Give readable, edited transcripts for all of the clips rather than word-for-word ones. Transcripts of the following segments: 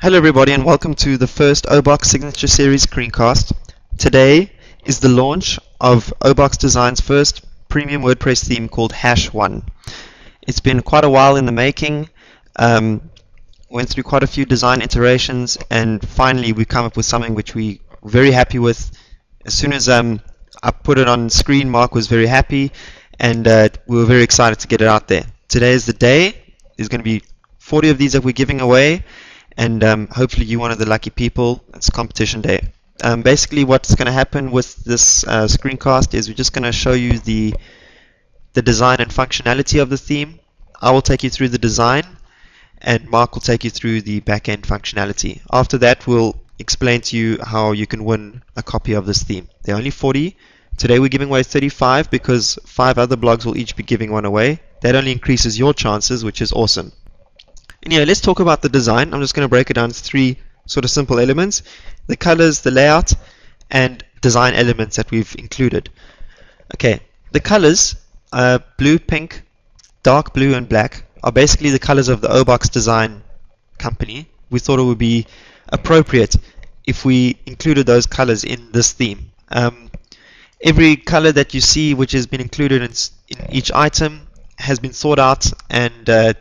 Hello everybody and welcome to the first Obox Signature Series screencast. Today is the launch of Obox Design's first premium WordPress theme called #1. It's been quite a while in the making, went through quite a few design iterations, and finally we come up with something which we're very happy with. As soon as I put it on screen, Marc was very happy, and we were very excited to get it out there. Today is the day. There's going to be 40 of these that we're giving away, and hopefully you're one of the lucky people. It's competition day. Basically what's going to happen with this screencast is we're just going to show you the design and functionality of the theme. I will take you through the design and Marc will take you through the back-end functionality. After that we'll explain to you how you can win a copy of this theme. There are only 40. Today we're giving away 35 because 5 other blogs will each be giving one away. That only increases your chances, which is awesome. Anyway, let's talk about the design. I'm just going to break it down to 3 sort of simple elements: the colors, the layout, and design elements that we've included. Okay, the colors, blue, pink, dark blue, and black, are basically the colors of the Obox Design company. We thought it would be appropriate if we included those colors in this theme. Every color that you see which has been included in each item has been thought out and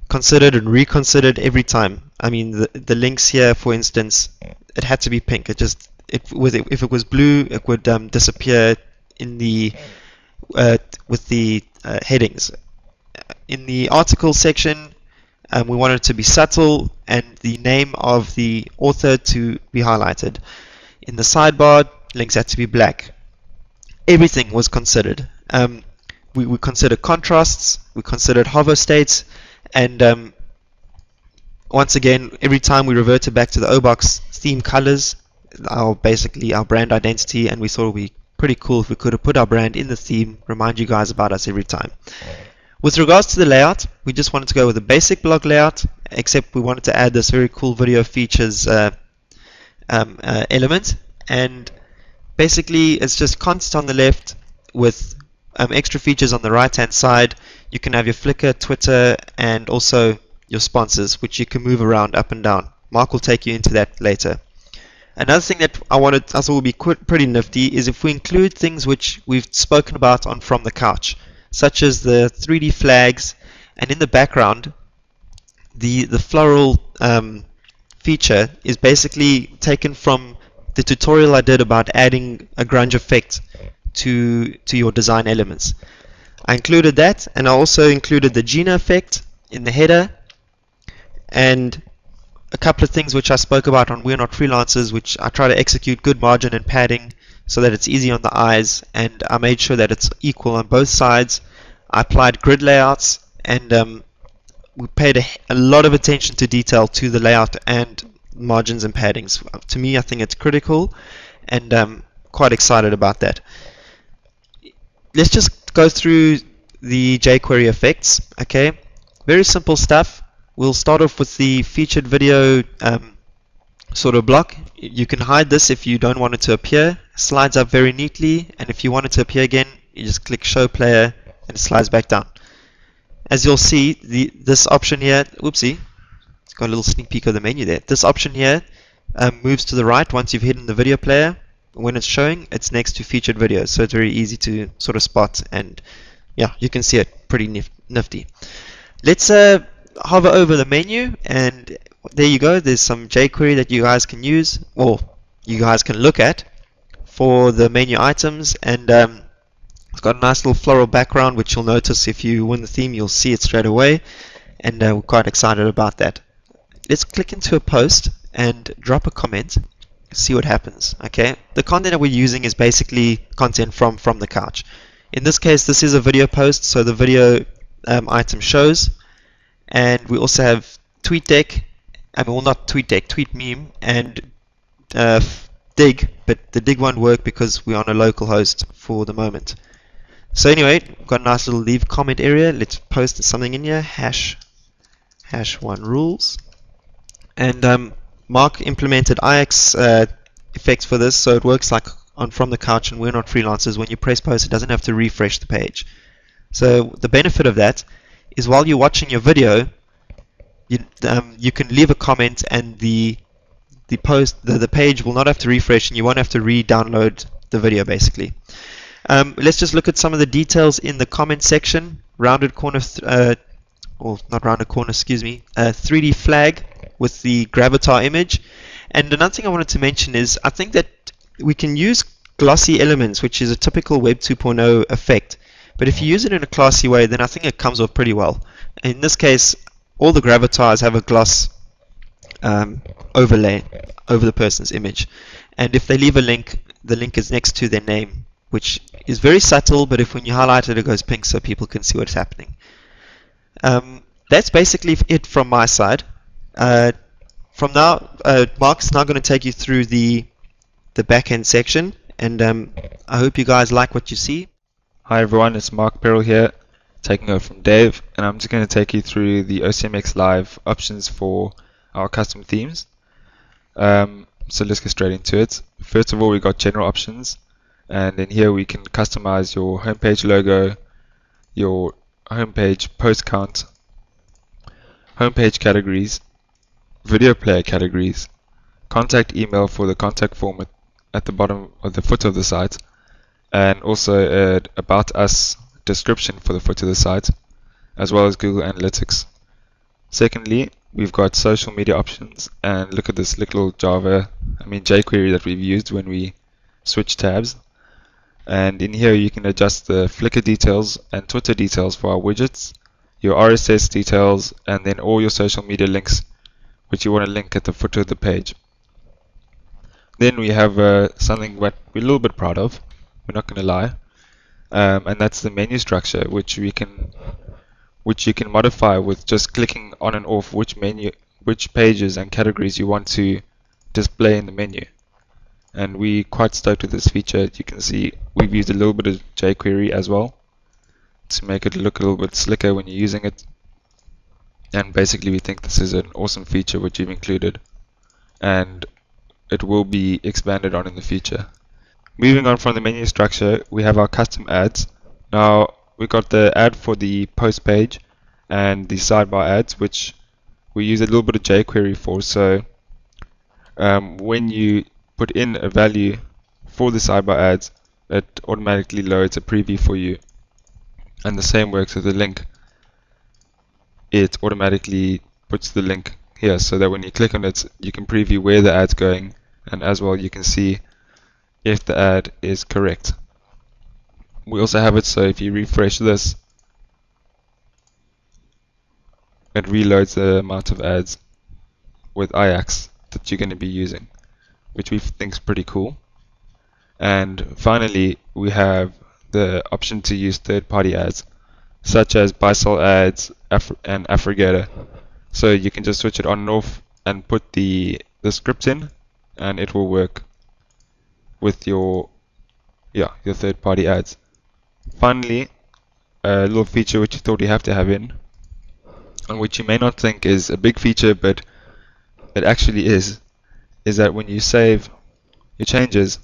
considered and reconsidered every time. I mean, the links here, for instance, it had to be pink. If it was blue, it would disappear in the with the headings. In the article section, we wanted it to be subtle and the name of the author to be highlighted. In the sidebar, links had to be black. Everything was considered. We considered contrasts, we considered hover states, and once again, every time we reverted back to the Obox theme colors, basically our brand identity, and we thought it would be pretty cool if we could have put our brand in the theme, remind you guys about us every time. With regards to the layout, we just wanted to go with a basic blog layout, except we wanted to add this very cool video features element, and basically it's just content on the left with extra features on the right hand side. You can have your Flickr, Twitter, and also your sponsors, which you can move around up and down. Marc will take you into that later. Another thing that I thought would be pretty nifty is if we include things which we've spoken about on From the Couch, such as the 3D flags, and in the background the floral feature is basically taken from the tutorial I did about adding a grunge effect to your design elements. I included that, and I also included the Gina effect in the header, and a couple of things which I spoke about on We're Not Freelancers, which I try to execute good margin and padding so that it's easy on the eyes, and I made sure that it's equal on both sides. I applied grid layouts, and we paid a lot of attention to detail to the layout and margins and paddings. To me, I think it's critical, and I'm quite excited about that. Let's just go through the jQuery effects. Okay, very simple stuff. We'll start off with the featured video sort of block. You can hide this if you don't want it to appear. It slides up very neatly, and if you want it to appear again, you just click Show Player and it slides back down. As you'll see, this option here, whoopsie, it's got a little sneak peek of the menu there. This option here moves to the right once you've hidden the video player. When it's showing, it's next to featured videos, so it's very easy to sort of spot, and yeah, you can see it pretty nifty. Let's hover over the menu, and there you go. There's some jQuery that you guys can use, or you guys can look at for the menu items, and it's got a nice little floral background, which you'll notice if you win the theme, you'll see it straight away, and we're quite excited about that. Let's click into a post and drop a comment. See what happens. Okay, the content that we're using is basically content from the couch. In this case, this is a video post, so the video item shows, and we also have TweetDeck, well, not TweetDeck, TweetMeme, and Dig, but the Dig won't work because we're on a local host for the moment. So anyway, we've got a nice little leave comment area. Let's post something in here. #1 rules, and Marc implemented IX effects for this, so it works like on From the Couch and We're Not Freelancers. When you press post, it doesn't have to refresh the page. So the benefit of that is while you're watching your video, you can leave a comment, and the page will not have to refresh, and you won't have to re-download the video basically. Let's just look at some of the details in the comment section. Rounded corner, or not rounded corner, excuse me, 3D flag with the Gravatar image. And another thing I wanted to mention is I think that we can use glossy elements, which is a typical Web 2.0 effect. But if you use it in a classy way, then I think it comes off pretty well. In this case, all the Gravatars have a gloss overlay over the person's image. And if they leave a link, the link is next to their name, which is very subtle, but if when you highlight it, it goes pink so people can see what's happening. That's basically it from my side. From now, Mark's now going to take you through the back-end section, and I hope you guys like what you see. Hi everyone, it's Marc here, taking over from Dave, and I'm just going to take you through the OCMX Live options for our custom themes. So let's get straight into it. First of all, we got general options, and in here we can customize your homepage logo, your homepage post count, homepage categories, video player categories, contact email for the contact form at the bottom of the footer of the site, and also about us description for the footer of the site, as well as Google Analytics. Secondly, we've got social media options, and look at this little jQuery that we've used when we switch tabs. And in here you can adjust the Flickr details and Twitter details for our widgets, your RSS details, and then all your social media links which you want to link at the footer of the page. Then we have something that we're a little bit proud of, we're not going to lie, and that's the menu structure, which you can modify with just clicking on and off which pages and categories you want to display in the menu. And we're quite stoked with this feature. You can see we've used a little bit of jQuery as well to make it look a little bit slicker when you're using it. And basically we think this is an awesome feature which you've included, and it will be expanded on in the future. Moving on from the menu structure, we have our custom ads. Now we got the ad for the post page and the sidebar ads, which we use a little bit of jQuery for. So when you put in a value for the sidebar ads, it automatically loads a preview for you, and the same works with the link. It automatically puts the link here so that when you click on it, you can preview where the ad's going, and as well you can see if the ad is correct. We also have it so if you refresh this, it reloads the amount of ads with Ajax that you're going to be using, which we think is pretty cool. And finally, we have the option to use third-party ads, such as buy-sell ads and Affiliator. So you can just switch it on and off and put the script in, and it will work with your third-party ads. Finally, a little feature which you thought you have to have in, and which you may not think is a big feature, but it actually is that when you save your changes,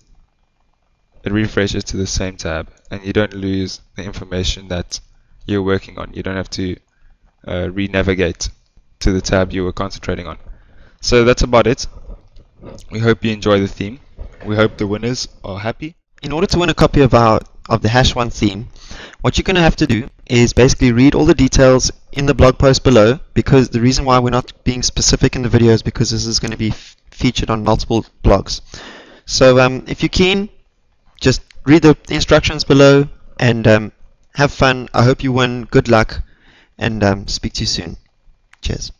it refreshes to the same tab, and you don't lose the information that you're working on. You don't have to re-navigate to the tab you were concentrating on. So that's about it. We hope you enjoy the theme. We hope the winners are happy. In order to win a copy of the Hash1 theme, what you're going to have to do is basically read all the details in the blog post below, because the reason why we're not being specific in the video is because this is going to be featured on multiple blogs. So if you're keen, just read the instructions below and have fun. I hope you win. Good luck, and speak to you soon. Cheers.